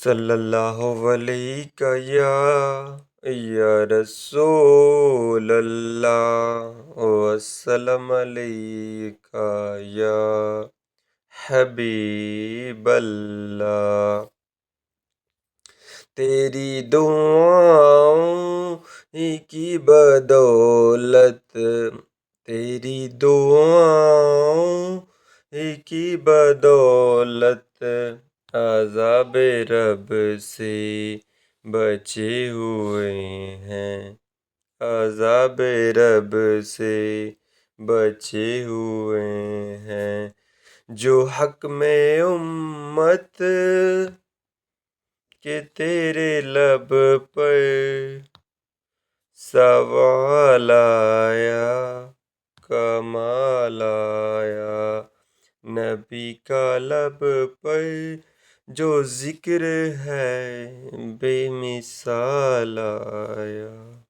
صلی اللہ علیہ یا رسول اللہ وسلم علیکہ یا حبیب اللہ۔ تیری دعاؤں کی بدولت، تیری دعاؤں کی بدولت عذاب رب سے بچے ہوئے ہیں، عذاب رب سے بچے ہوئے ہیں۔ جو حق میں امت کہ تیرے لب پر سوال آیا، کمال آیا، نبی کا لب پر جو ذکر ہے بے مثال آیا۔